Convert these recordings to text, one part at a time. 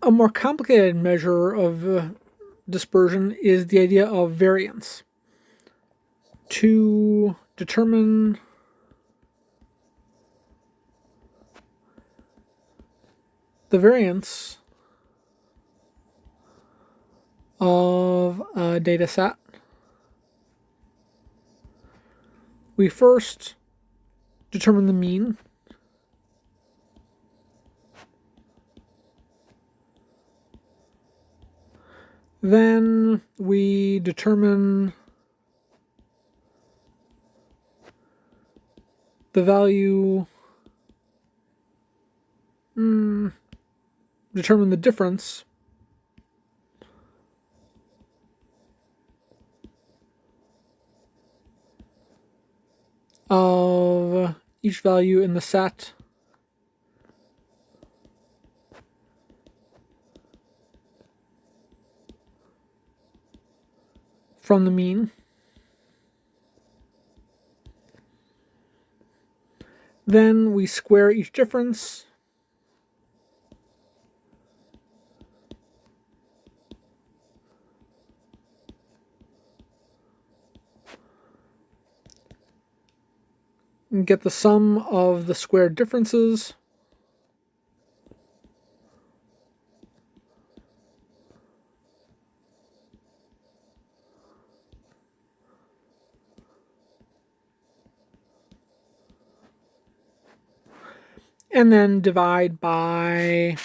A more complicated measure of dispersion is the idea of variance. To determine the variance of a data set, we first determine the mean. Then we determine the value, determine the difference of each value in the set from the mean. Then we square each difference. And get the sum of the squared differences. And then divide by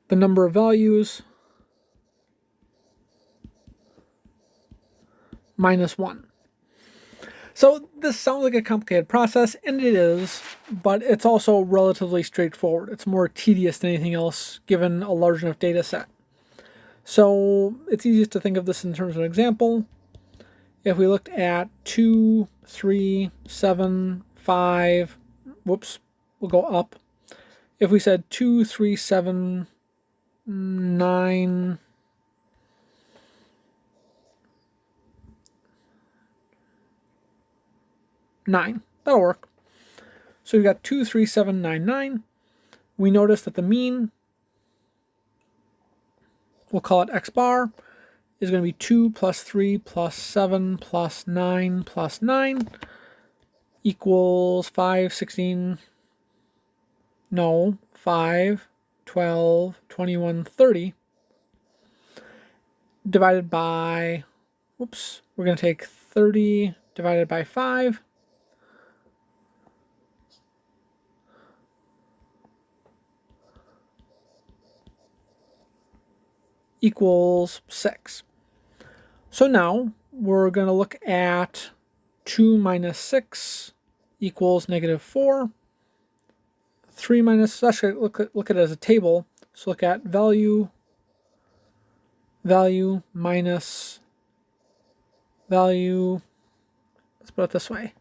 the number of values minus 1. So this sounds like a complicated process, and it is, but it's also relatively straightforward. It's more tedious than anything else given a large enough data set. So it's easiest to think of this in terms of an example. If we looked at 2, 3, 7, 5, whoops, we'll go up. If we said 2, 3, 7, 9, 9, that'll work. So we've got 2, 3, 7, 9, 9. We notice that the mean, we'll call it x bar, is going to be 2 plus 3 plus 7 plus 9 plus 9 equals 5, 16, no, 5, 12, 21, 30, divided by, whoops, we're going to take 30 divided by 5, equals 6. So now we're going to look at 2 minus 6 equals negative 4. 3 minus, actually look at it as a table. So look at value minus value. Let's put it this way.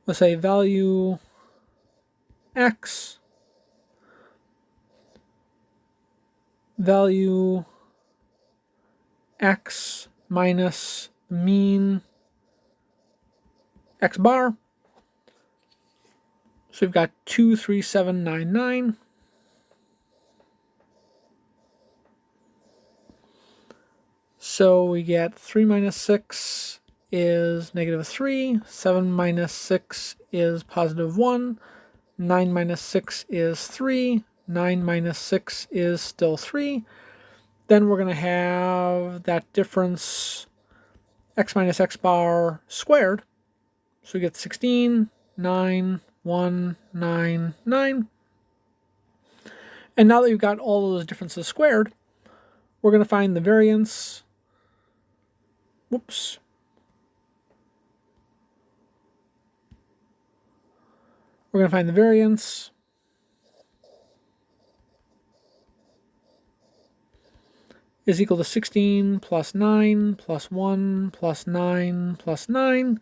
Let's say value x, value x minus mean x bar. So we've got 2, 3, 7, 9, 9. So we get 3 minus 6 is negative 3, 7 minus 6 is positive 1, 9 minus 6 is 3, 9 minus 6 is still 3. Then we're going to have that difference, x minus x bar squared. So we get 16, 9, 1, 9, 9. And now that we've got all of those differences squared, we're going to find the variance. Whoops. We're going to find the variance is equal to 16 plus 9 plus 1 plus 9 plus 9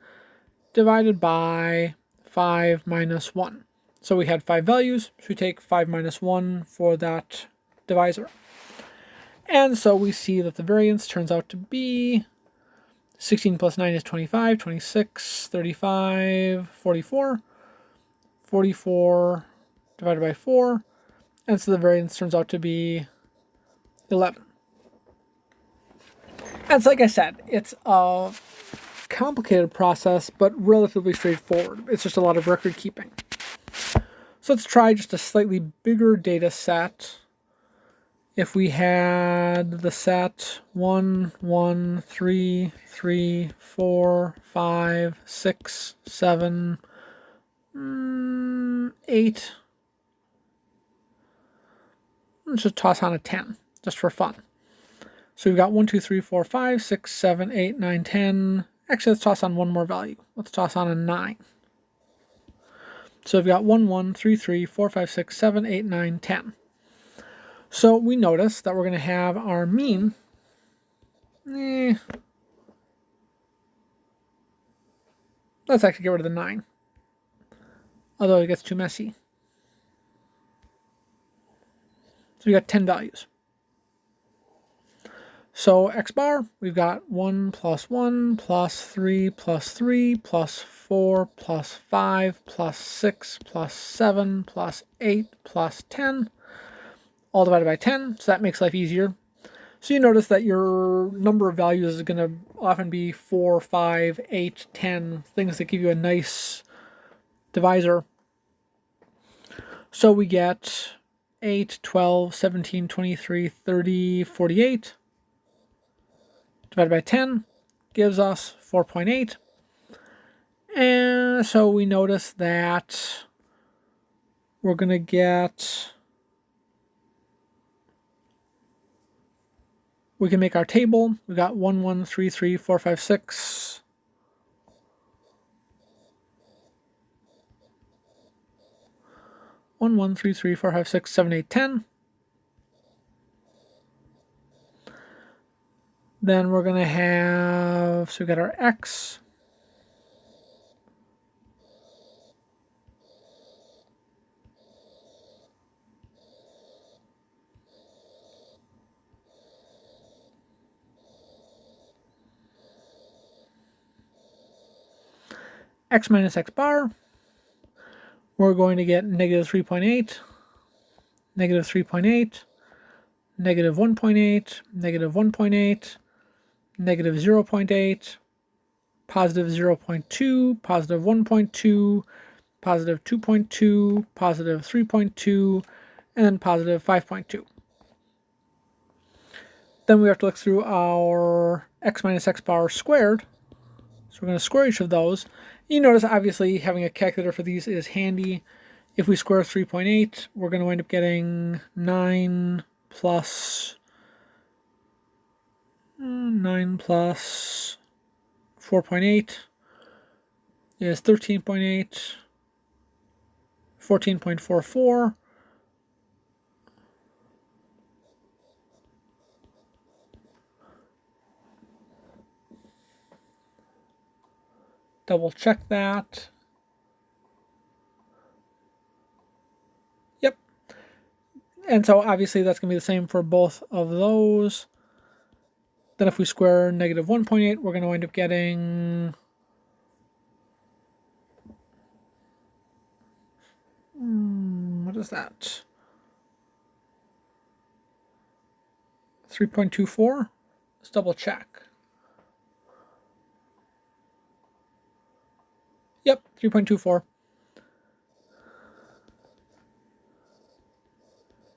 divided by 5 minus 1. So we had 5 values, so we take 5 minus 1 for that divisor. And so we see that the variance turns out to be 16 plus 9 is 25, 26, 35, 44. 44 divided by 4. And so the variance turns out to be 11. And so like I said, it's a complicated process, but relatively straightforward. It's just a lot of record keeping. So let's try just a slightly bigger data set. If we had the set 1, 1, 3, 3, 4, 5, 6, 7, 8. Let's just toss on a 10, just for fun. So we've got 1, 2, 3, 4, 5, 6, 7, 8, 9, 10. Actually, let's toss on one more value. Let's toss on a 9. So we've got 1, 1, 3, 3, 4, 5, 6, 7, 8, 9, 10. So we notice that we're going to have our mean. Let's actually get rid of the 9. Although it gets too messy. So we got 10 values. So x bar, we've got 1 plus 1 plus 3 plus 3 plus 4 plus 5 plus 6 plus 7 plus 8 plus 10, all divided by 10, so that makes life easier. So you notice that your number of values is going to often be 4, 5, 8, 10, things that give you a nice divisor. So we get 8, 12, 17, 23, 30, 48. Divided by 10 gives us 4.8. And so we notice that we're going to get, we can make our table. We got 1, 1, 3, 3, 4, 5, 6. One, 1, 3, 3, 4, 5, 6, 7, 8, 10. Then we're going to have, so we got our x. X minus x bar. We're going to get negative 3.8, negative 3.8, negative 1.8, negative 1.8, negative 0.8, positive 0.2, positive 1.2, positive 2.2, positive 3.2, and then positive 5.2. Then we have to look through our x minus x bar squared. So we're going to square each of those. You notice, obviously, having a calculator for these is handy. If we square 3.8, we're going to wind up getting 9 plus 4.8 is 13.8, 14.44. Double check that. Yep. And so obviously that's going to be the same for both of those. Then if we square negative 1.8, we're going to wind up getting what is that? 3.24? Let's double check. Yep, 3.24.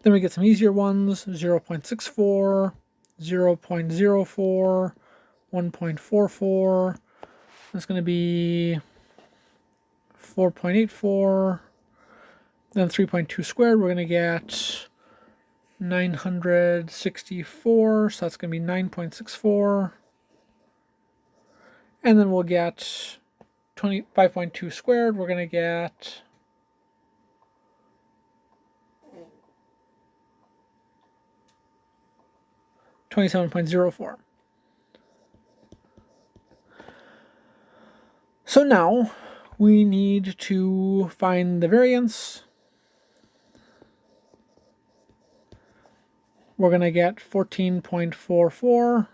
Then we get some easier ones, 0.64, 0.04, 1.44. That's going to be 4.84. Then 3.2 squared, we're going to get 964, so that's going to be 9.64. And then we'll get 25.2 squared, we're going to get 27.04. So now we need to find the variance. We're going to get 14.44.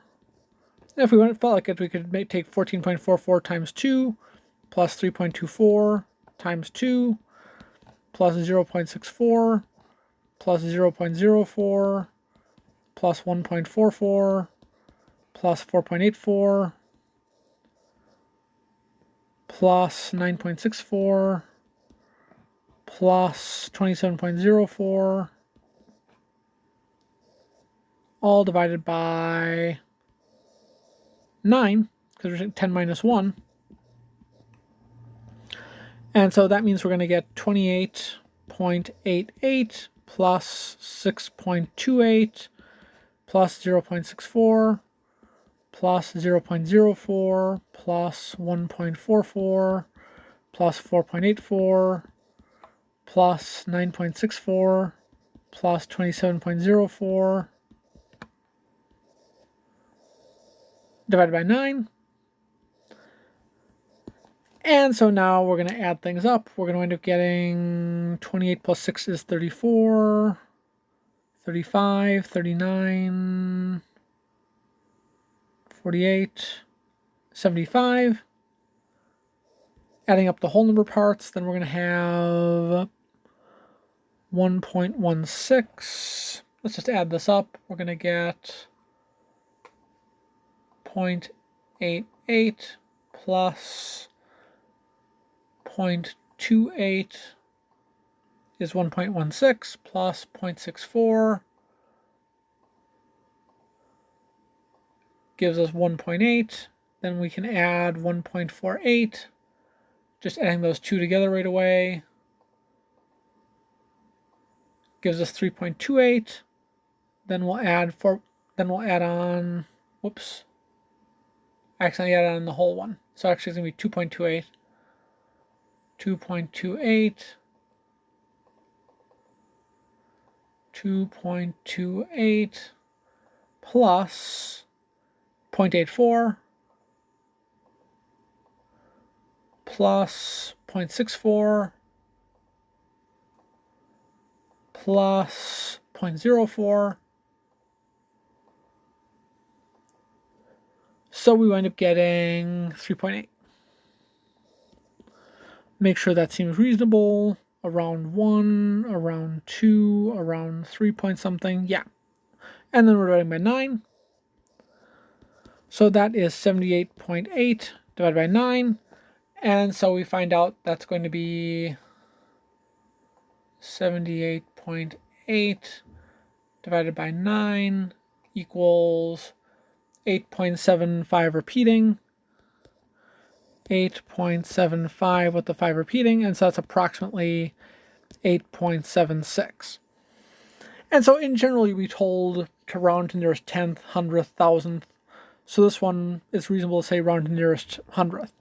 If we felt like it, we could take 14.44 times 2 plus 3.24 times 2 plus 0.64 plus 0.04 plus 1.44 plus 4.84 plus 9.64 plus 27.04 all divided by 9, because we're 10 minus 1. And so that means we're going to get 28.88 plus 6.28 plus 0.64 plus 0.04 plus 1.44 plus 4.84 plus 9.64 plus 27.04 divided by 9. And so now we're going to add things up. We're going to wind up getting 28 plus 6 is 34, 35, 39, 48, 75. Adding up the whole number of parts, then we're going to have 1.16. Let's just add this up. We're going to get 0.88 plus 0.28 is 1.16 plus 0.64 gives us 1.8. Then we can add 1.48. Just adding those two together right away gives us 3.28. Then we'll add on. Whoops. I accidentally added on the whole one. So actually it's going to be 2.28. 2.28. 2.28 plus 0.84 plus 0.64 plus 0.04. So we wind up getting 3.8. Make sure that seems reasonable. Around 1, around 2, around 3 point something. Yeah. And then we're dividing by 9. So that is 78.8 divided by 9. And so we find out that's going to be 78.8 divided by 9 equals 8.75 repeating. 8.75 with the 5 repeating, and so that's approximately 8.76. And so in general, you'll be told to round to nearest tenth, hundredth, thousandth. So this one is reasonable to say round to nearest hundredth.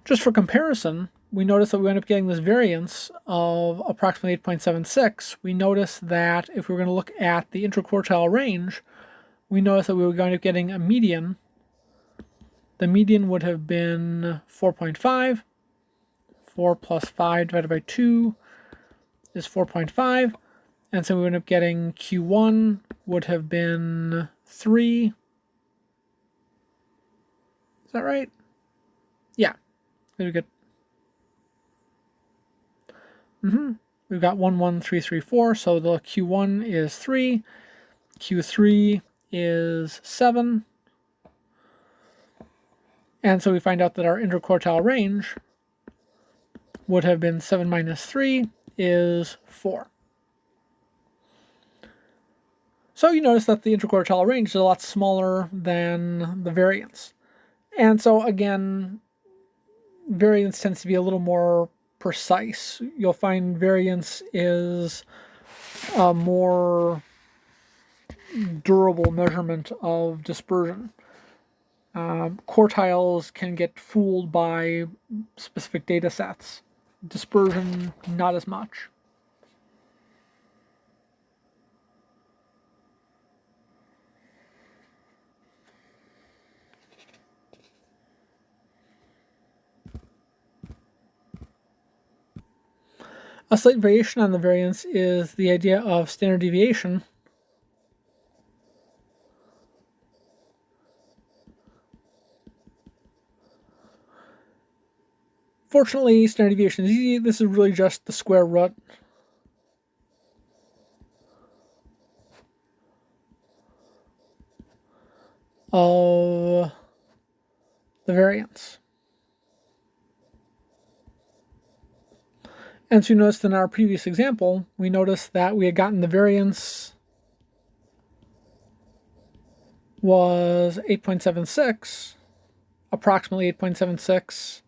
Just for comparison, we notice that we end up getting this variance of approximately 8.76. We notice that if we were going to look at the interquartile range, we notice that we were going to be getting a median. The median would have been 4.5. 4 plus 5 divided by 2 is 4.5. And so we end up getting Q1 would have been 3. Is that right? Yeah. Very good. We've got 1, 1, 3, 3, 4. So the Q1 is 3. Q3 is 7. And so we find out that our interquartile range would have been 7 minus 3 is 4. So you notice that the interquartile range is a lot smaller than the variance. And so again, variance tends to be a little more precise. You'll find variance is a more durable measurement of dispersion. Quartiles can get fooled by specific data sets. Dispersion, not as much. A slight variation on the variance is the idea of standard deviation. Fortunately, standard deviation is easy. This is really just the square root of the variance. And so you noticed in our previous example, we noticed that we had gotten the variance was 8.76, approximately 8.76.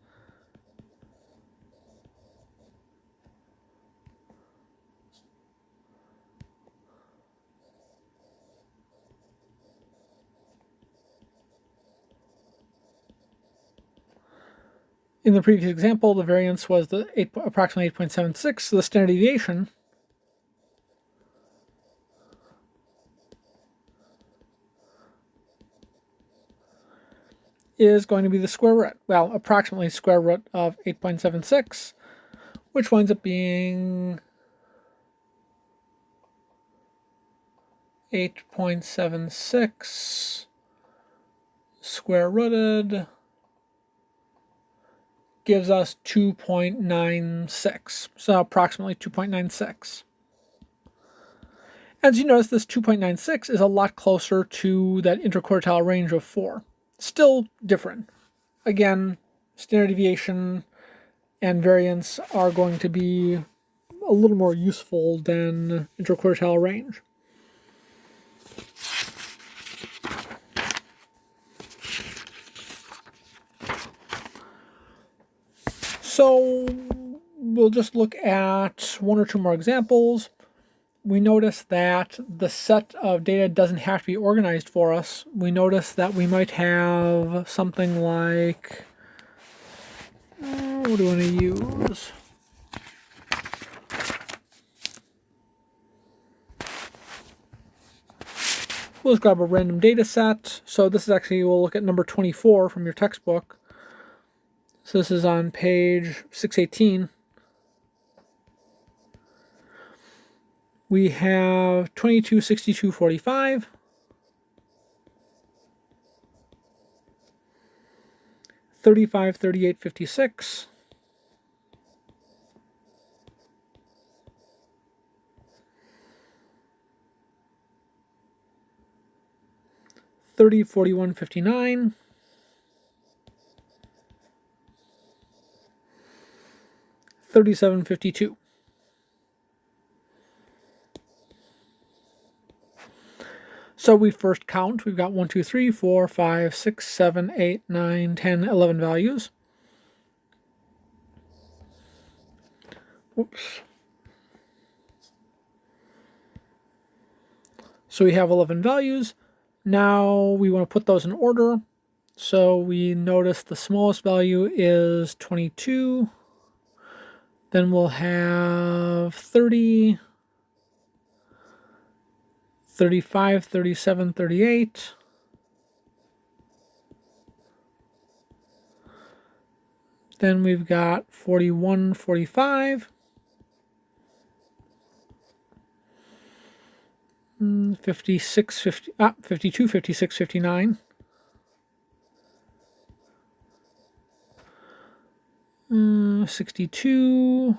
In the previous example, the variance was approximately 8.76, so the standard deviation is going to be the square root, well, approximately square root of 8.76, which winds up being 8.76 square rooted gives us 2.96, so approximately 2.96. As you notice, this 2.96 is a lot closer to that interquartile range of 4. Still different. Again, standard deviation and variance are going to be a little more useful than interquartile range. So we'll just look at one or two more examples. We notice that the set of data doesn't have to be organized for us. We notice that we might have something like, what do we want to use? We'll just grab a random data set. So this is actually, we'll look at number 24 from your textbook. So this is on page 618. We have 22, 62, 45. 35, 38, 56. 30, 41, 59. 37, 52. So we first count. We've got 1, 2, 3, 4, 5, 6, 7, 8, 9, 10, 11 values. Oops. So we have 11 values. Now we want to put those in order. So we notice the smallest value is 22. Then we'll have 30, 35, 37, 38. Then we've got 41, 45. 56, 50, 52, 56, 59. 62.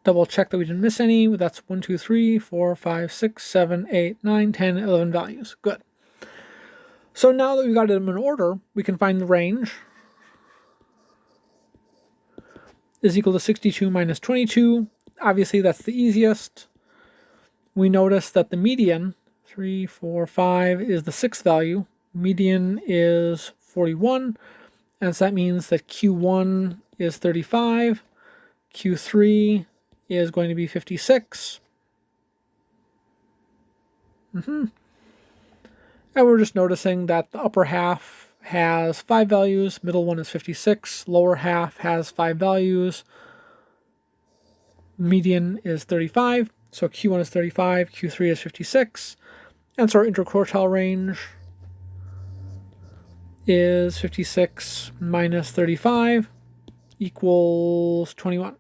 Double check that we didn't miss any. That's 1, 2, 3, 4, 5, 6, 7, 8, 9, 10, 11 values. Good. So now that we've got them in order, we can find the range is equal to 62 minus 22. Obviously, that's the easiest. We notice that the median, 3, 4, 5, is the sixth value. Median is 41. And so that means that Q1 is 35. Q3 is going to be 56. And we're just noticing that the upper half has 5 values, middle one is 56, lower half has 5 values, median is 35, so Q1 is 35, Q3 is 56, and so our interquartile range is 56 minus 35, equals 21.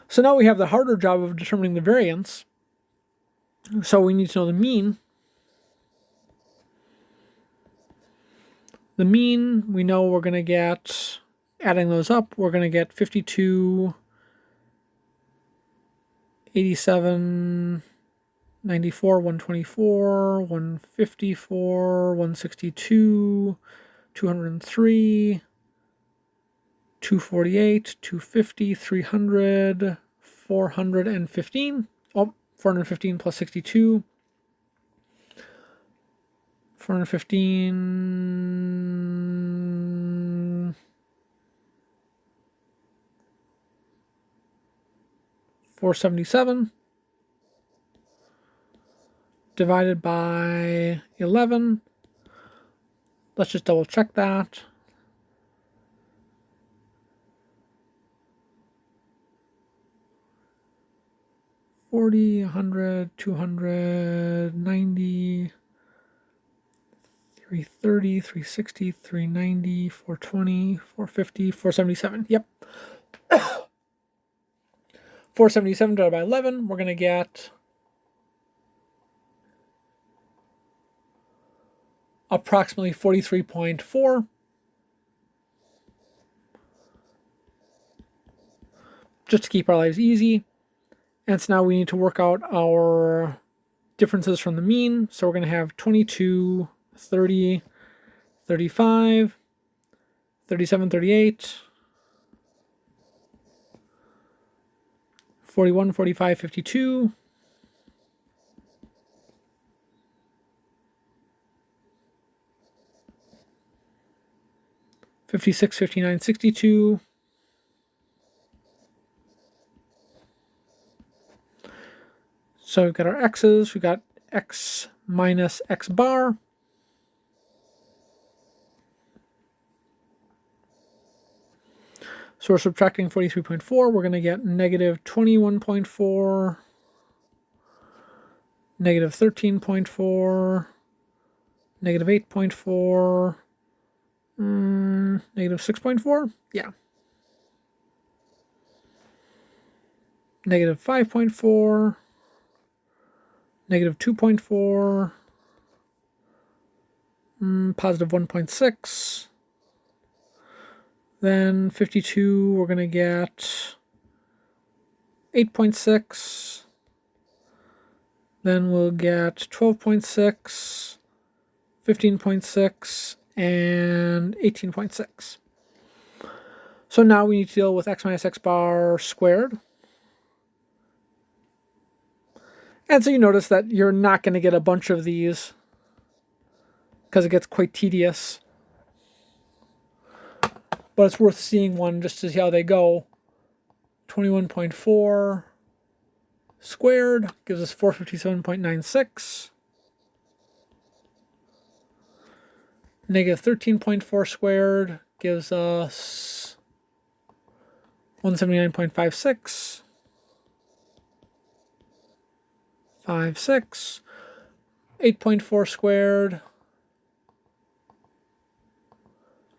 So now we have the harder job of determining the variance. So we need to know the mean. The mean, we know we're going to get, adding those up, we're going to get 52, 87, 94, 124, 154, 162, 203, 248, 250, 300, 415. Oh, 415 plus 62. 415. 477 divided by 11. Let's just double check that. $40, $100, $200, $90, $330, $360, $390, $420, $450, $477. Yep. 477 divided by 11, we're going to get approximately 43.4. Just to keep our lives easy. And so now we need to work out our differences from the mean. So we're going to have 22, 30, 35, 37, 38, 41, 45, 52, 56, 59, 62. So we've got our x's, we've got x minus x bar. So we're subtracting 43.4, we're going to get negative 21.4, negative 13.4, negative 8.4, negative 6.4, yeah. Negative 5.4, negative 2.4, positive 1.6, then 52, we're going to get 8.6, then we'll get 12.6, 15.6, and 18.6. So now we need to deal with x minus x bar squared. And so you notice that you're not going to get a bunch of these because it gets quite tedious. But it's worth seeing one just to see how they go. 21.4 squared gives us 457.96. Negative 13.4 squared gives us 179.56. 56. 8.4 squared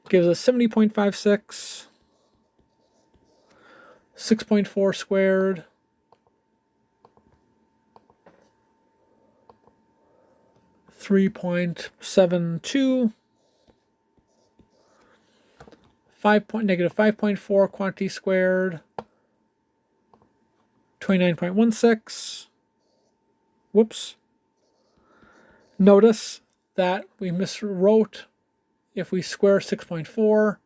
gives us 70.56. 6.4 squared (3.72). Negative 5.4 quantity squared 29.16. Whoops. Notice that we miswrote. If we square 6.4,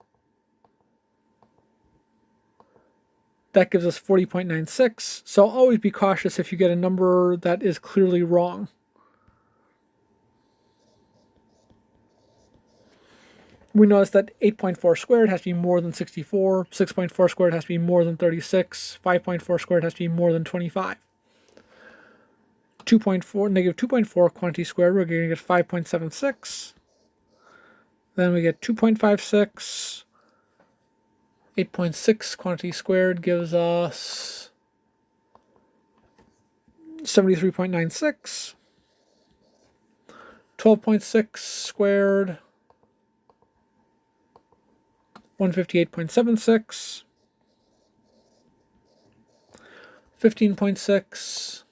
that gives us 40.96. So always be cautious if you get a number that is clearly wrong. We notice that 8.4 squared has to be more than 64, 6.4 squared has to be more than 36, 5.4 squared has to be more than 25. 2.4, negative 2.4 quantity squared, we're going to get 5.76. Then we get 2.56. 8.6 quantity squared gives us 73.96. 12.6 squared, 158.76, 15.6,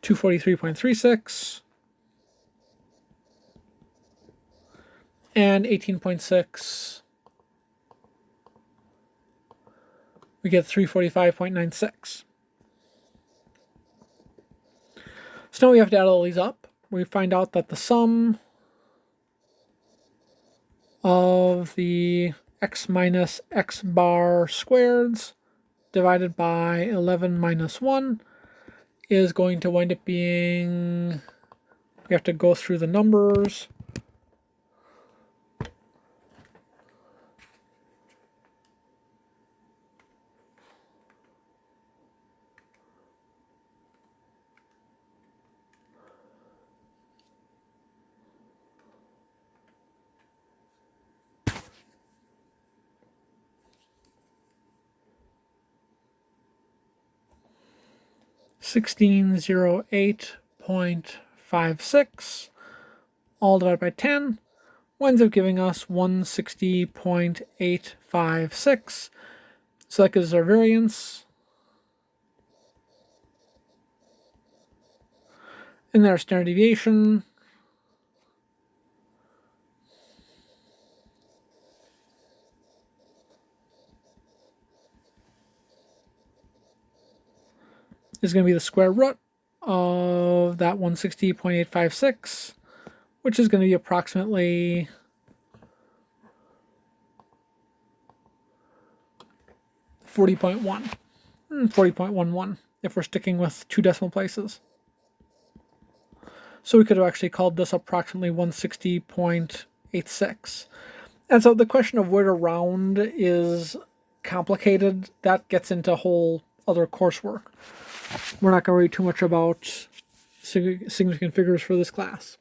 243.36, and 18.6, we get 345.96. So now we have to add all these up. We find out that the sum of the x minus x bar squareds divided by 11 minus 1 is going to wind up being, we have to go through the numbers. $1608.56 all divided by 10 winds up giving us 160.856. So that gives us our variance. And then our standard deviation. Is going to be the square root of that 160.856, which is going to be approximately 40.1, 40.11 if we're sticking with 2 decimal places. So we could have actually called this approximately 160.86. And so the question of where to round is complicated. That gets into whole other coursework. We're not going to worry too much about significant figures for this class.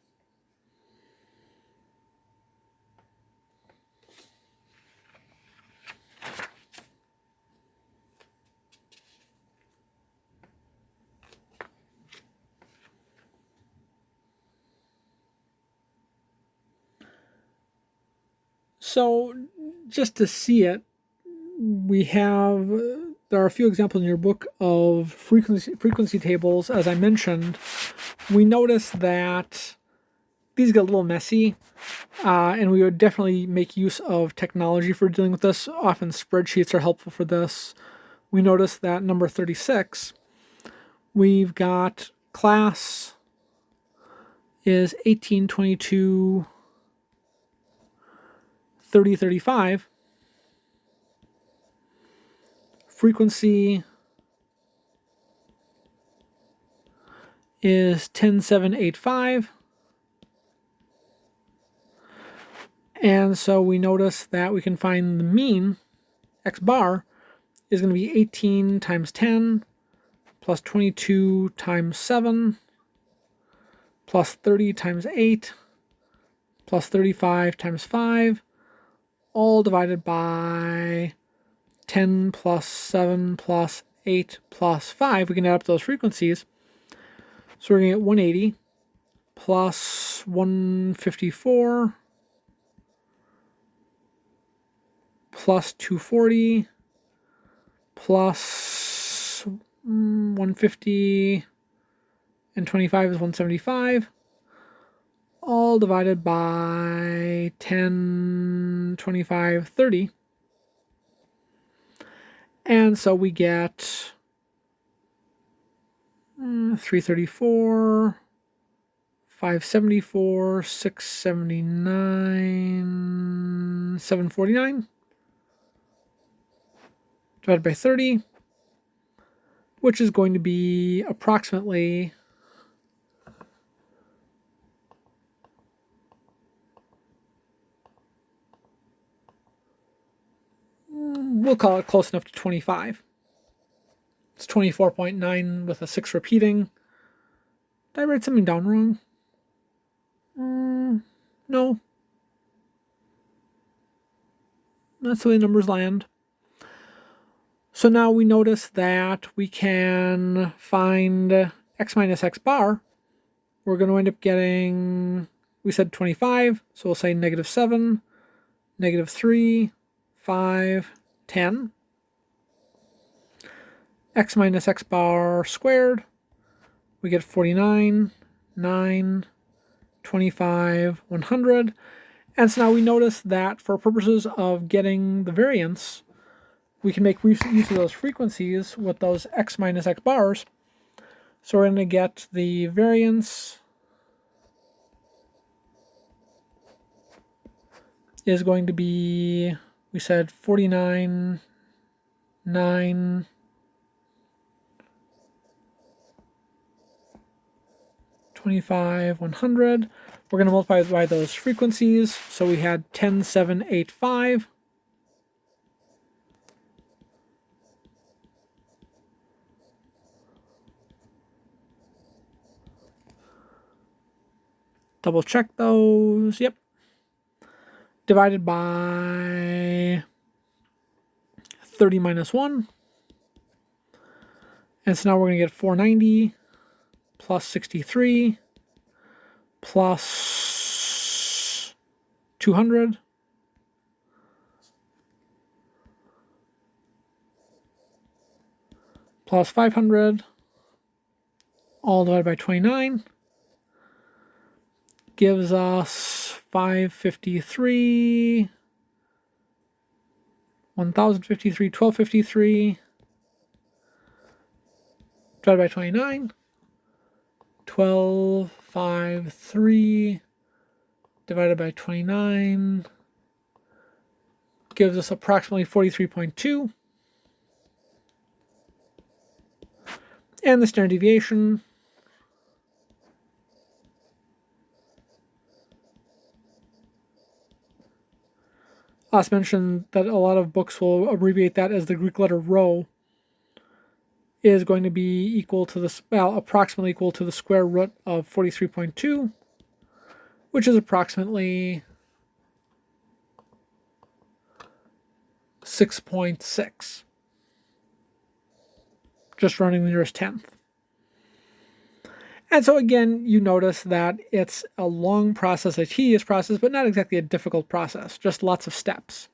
So just to see it, there are a few examples in your book of frequency tables. As I mentioned, we notice that these get a little messy, and we would definitely make use of technology for dealing with this. Often spreadsheets are helpful for this. We notice that number 36, we've got class is 1822 3035. Frequency is 10785. And so we notice that we can find the mean, x bar, is going to be 18 times 10 plus 22 times 7 plus 30 times 8 plus 35 times 5, all divided by 10 plus 7 plus 8 plus 5. We can add up those frequencies. So we're going to get 180 plus 154 plus 240 plus 150 and 25 is 175. All divided by 10, 25, 30. And so we get 334, 574, 679, 749 divided by 30, which is going to be approximately we'll call it close enough to 25. It's 24.9 with a 6 repeating. Did I write something down wrong? No. That's the way the numbers land. So now we notice that we can find x minus x bar. We're going to end up getting, we said 25, so we'll say -7, -3, 5, 10. X minus x bar squared, we get 49, 9, 25, 100. And so now we notice that for purposes of getting the variance, we can make use of those frequencies with those x minus x bars. So we're going to get the variance is going to be, we said 49, 9, 25, 100. We're going to multiply by those frequencies. So we had 10, 7, 8, 5. Double check those. Yep. Divided by 30 minus 1. And so now we're going to get 490 plus 63 plus 200 plus 500, all divided by 29, gives us 553, 1053, 1253, divided by 29, 1253 divided by 29 gives us approximately 43.2. And the standard deviation last mentioned that a lot of books will abbreviate that as the Greek letter rho, is going to be equal to the, well, approximately equal to the square root of 43.2, which is approximately 6.6. Just running the nearest tenth. And so again, you notice that it's a long process, a tedious process, but not exactly a difficult process, just lots of steps.